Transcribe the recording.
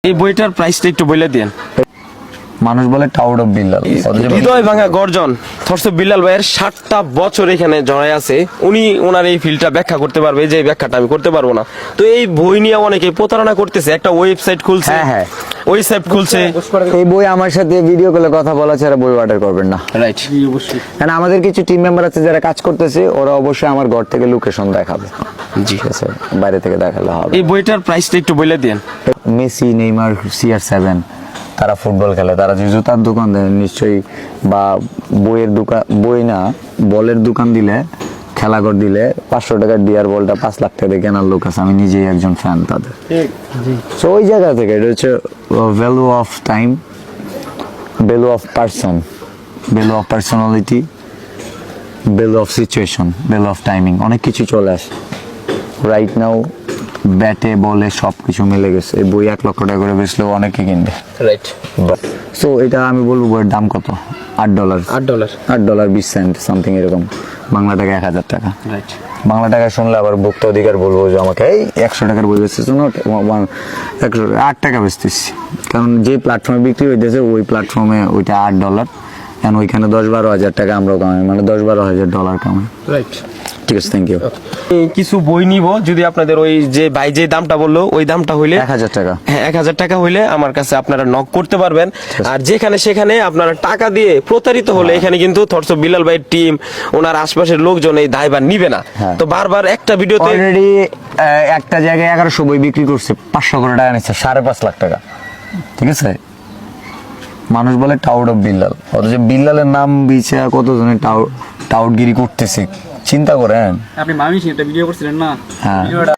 এই বইটার প্রাইসটা একটু বলে দেন। মানুষ বলে টাউড অফ বিল্লাল, হৃদয় ভাঙা গর্জন থরসব বিল্লাল ভাইয়ের 60টা বছর এখানে জড়ায় আছে। উনি ওনার এই ফিল্ডটা ব্যাখ্যা করতে পারবে, যে ব্যাখ্যাটা আমি করতে পারবো না। তো এই বই নিয়ে অনেকে প্রতারণা করতেছে, একটা ওয়েবসাইট খুলছে, হ্যাঁ ওয়েবসাইট খুলছে। এই বই আমার সাথে ভিডিও কলে কথা বলা ছাড়া বই অর্ডার করবেন না। রাইট, অবশ্যই। কারণ আমাদের কিছু টিম মেম্বার আছে যারা কাজ করতেছে, ওরা অবশ্যই আমার ঘর থেকে লোকেশন দেখাবে। জি, ঠিক আছে, বাইরে থেকে দেখালে হবে। এই বইটার প্রাইসটা একটু বলে দেন। মেসি, নেইমার, CR7 তারা ফুটবল খেলে, তারা যে জুতার দোকান দেয় নিশ্চয়ই, বা বইয়ের দোকান, বই না বলের দোকান দিলে, খেলাঘর দিলে 500 টাকার ডিয়ার বলটা 5 লাখ টাকা দিয়ে কেনার লোক আছে। আমি নিজেই একজন ফ্যান তাদের। সো ওই জায়গা থেকে এটা হচ্ছে value of time, value of person, value of personality, value of situation, value of timing, অনেক কিছু চলে আসে রাইট নাও। ব্যাটে বলে সব কিছু মিলে গেছে। এই বই 1 লক্ষ টাকা করে বেচলেও অনেকে কিনবে। রাইট। সো এটা আমি বলবো বইয়ের দাম কত? $8, $8.20 সামথিং এরকম, বাংলা টাকা 1000 টাকা। রাইট। বাংলা টাকা শুনলে আবার ভোক্তা অধিকার বলবো যে আমাকে এই 100 টাকার বই বেচতেছো না, 8 টাকা বেচতেছি। কারণ যে প্ল্যাটফর্মে বিক্রি হইতেছে ওই প্ল্যাটফর্মে ওইটা $8, কারণ ওইখানে 10-12 হাজার টাকা আমরাও কামাই, মানে $10-12 কামাই। রাইট। ঠিক আছে, থ্যাংক ইউ। কিছু বই নিব, যদি আপনাদের ওই যে ভাই যে দামটা বললো ওই দামটা হইলে 1000 টাকা, হ্যাঁ 1000 টাকা হইলে আমার কাছে আপনারা নক করতে পারবেন। আর যেখানে সেখানে আপনারা টাকা দিয়ে প্রতারিত হলে এখানে কিন্তু থরসব বিল্লাল ভাইয়ের টিম, ওনার আশপাশের লোকজন এই দায়ভার নিবে না। তো বারবার একটা ভিডিওতে অলরেডি একটা জায়গায় 1100 বই বিক্রি করছে, 500 করে টাকা নিচ্ছে, 5.5 লাখ টাকা। ঠিক আছে, মানুষ বলে টাউড অফ বিল্লাল, অথচ বিল্লালের নাম বিছে কতজনে টাউটগিরি করতেছে, চিন্তা করেন। আপনি মামি একটা ভিডিও করছিলেন না? হ্যাঁ।